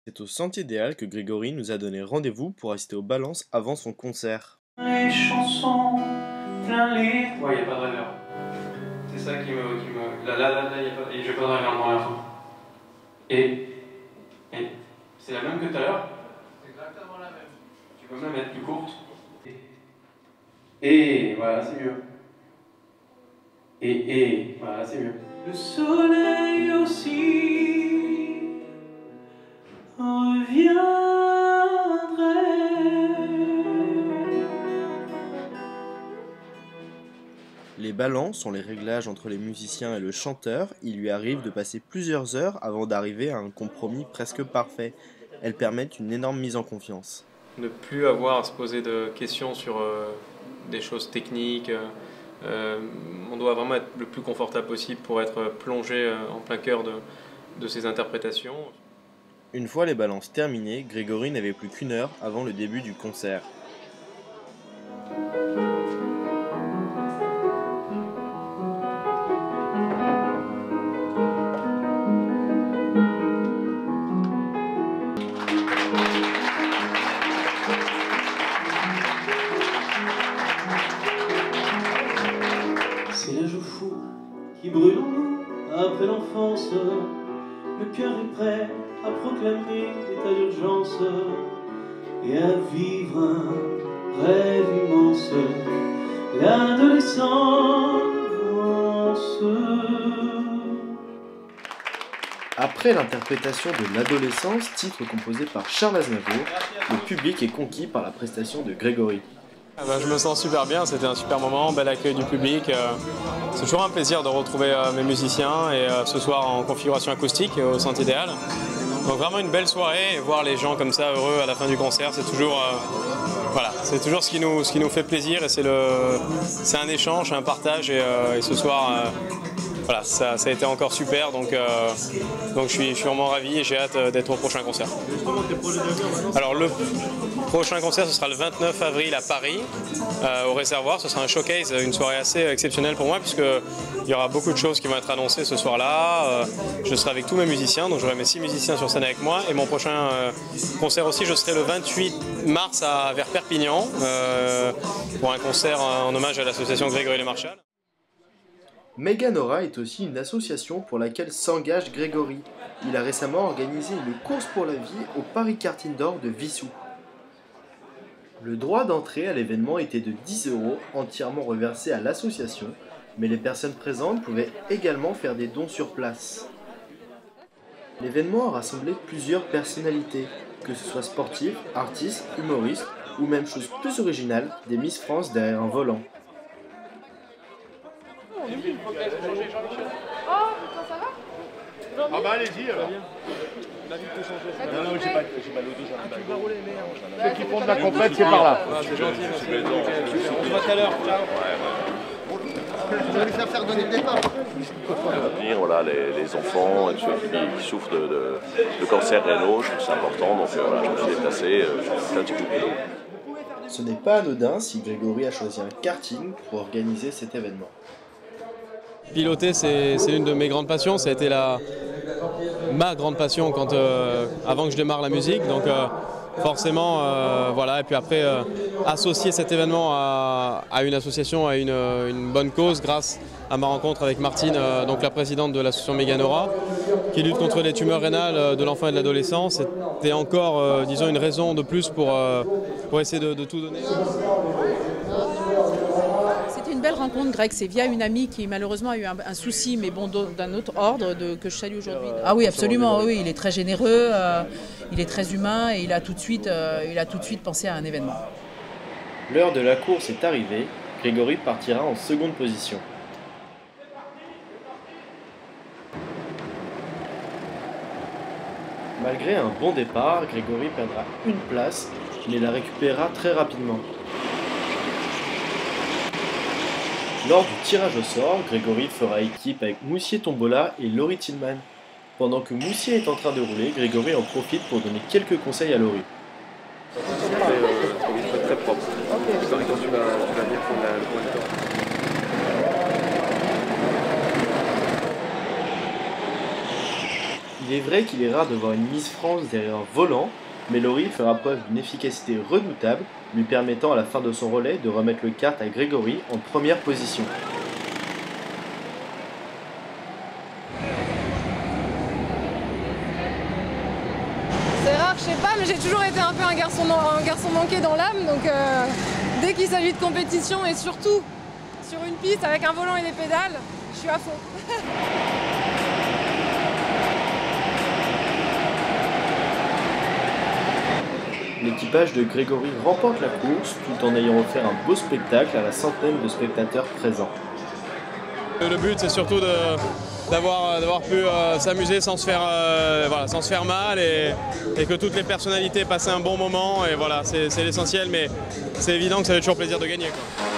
C'est au Sentier des Halles que Grégory nous a donné rendez-vous pour assister aux balances avant son concert. Les chansons, plein les... Ouais, il n'y a pas de driver. C'est ça qui me... Là, il n'y a pas... Et je vais pas de driver avant la fin. Et... C'est la même que tout à l'heure? C'est exactement la même. Tu peux me la mettre plus courte? Et... Voilà, c'est mieux. Et... Voilà, c'est mieux. Le soleil aussi reviendrait. Les ballants sont les réglages entre les musiciens et le chanteur. Il lui arrive de passer plusieurs heures avant d'arriver à un compromis presque parfait. Elles permettent une énorme mise en confiance. Ne plus avoir à se poser de questions sur des choses techniques. On doit vraiment être le plus confortable possible pour être plongé en plein cœur de ces interprétations. Une fois les balances terminées, Grégory n'avait plus qu'une heure avant le début du concert. C'est l'âge fou qui brûle en nous après l'enfance. Le cœur est prêt à proclamer l'état d'urgence et à vivre un rêve immense, l'adolescence. Après l'interprétation de L'Adolescence, titre composé par Charles Aznavour, le public est conquis par la prestation de Grégory. Je me sens super bien, c'était un super moment, bel accueil du public. C'est toujours un plaisir de retrouver mes musiciens et ce soir en configuration acoustique au Sentier des Halles. Donc vraiment une belle soirée et voir les gens comme ça heureux à la fin du concert, c'est toujours, voilà, c'est toujours ce qui nous fait plaisir et c'est un échange, un partage et ce soir voilà, ça a été encore super, donc je suis vraiment ravi et j'ai hâte d'être au prochain concert. Alors le prochain concert, ce sera le 29 avril à Paris, au Réservoir. Ce sera un showcase, une soirée assez exceptionnelle pour moi, puisqu'il y aura beaucoup de choses qui vont être annoncées ce soir-là. Je serai avec tous mes musiciens, donc j'aurai mes 6 musiciens sur scène avec moi. Et mon prochain concert aussi, je serai le 28 mars vers Perpignan, pour un concert en hommage à l'association Grégory Le Marchal. Meganora est aussi une association pour laquelle s'engage Grégory. Il a récemment organisé une course pour la vie au Paris Karting d'Or de Vissou. Le droit d'entrée à l'événement était de 10 €, entièrement reversé à l'association, mais les personnes présentes pouvaient également faire des dons sur place. L'événement a rassemblé plusieurs personnalités, que ce soit sportifs, artistes, humoristes, ou même chose plus originale, des Miss France derrière un volant. Oh putain, ça va? Ah bah allez-y alors. Non, non, j'ai pas l'auto, j'en ai pas. Ceux qui font de la compète, c'est par là. C'est gentil, on se voit tout à l'heure. Vous allez faire donner le départ. Venir, voilà, les enfants et ceux qui souffrent de cancer rénal, je trouve c'est important, donc voilà, je me suis déplacé, j'ai fait un petit coup de pied. Ce n'est pas anodin si Grégory a choisi un karting pour organiser cet événement. Piloter, c'est l'une de mes grandes passions, ça a été ma grande passion avant que je démarre la musique, donc forcément, voilà, et puis après, associer cet événement à une association, à une bonne cause, grâce à ma rencontre avec Martine, donc la présidente de l'association Meganora, qui lutte contre les tumeurs rénales de l'enfant et de l'adolescent, c'était encore, disons, une raison de plus pour essayer de tout donner. C'était une belle rencontre, Greg. C'est via une amie qui malheureusement a eu un souci, mais bon, d'un autre ordre, que je salue aujourd'hui. Ah oui, absolument. Oui, il est très généreux, il est très humain et il a tout de suite pensé à un événement. L'heure de la course est arrivée. Grégory partira en seconde position. Malgré un bon départ, Grégory perdra une place, mais la récupérera très rapidement. Lors du tirage au sort, Grégory fera équipe avec Moussier Tombola et Laurie Tillman. Pendant que Moussier est en train de rouler, Grégory en profite pour donner quelques conseils à Laurie. C'est très propre. Quand tu vas venir pour le moniteur. Il est vrai qu'il est rare de voir une Miss France derrière un volant, mais Laurie fera preuve d'une efficacité redoutable, lui permettant à la fin de son relais de remettre le kart à Grégory en première position. C'est rare, je sais pas, mais j'ai toujours été un peu un garçon manqué dans l'âme, donc dès qu'il s'agit de compétition et surtout sur une piste avec un volant et des pédales, je suis à fond. L'équipage de Grégory remporte la course tout en ayant offert un beau spectacle à la centaine de spectateurs présents. Le but c'est surtout d'avoir pu s'amuser sans se faire mal et que toutes les personnalités passent un bon moment et voilà, c'est l'essentiel, mais c'est évident que ça fait toujours plaisir de gagner, quoi.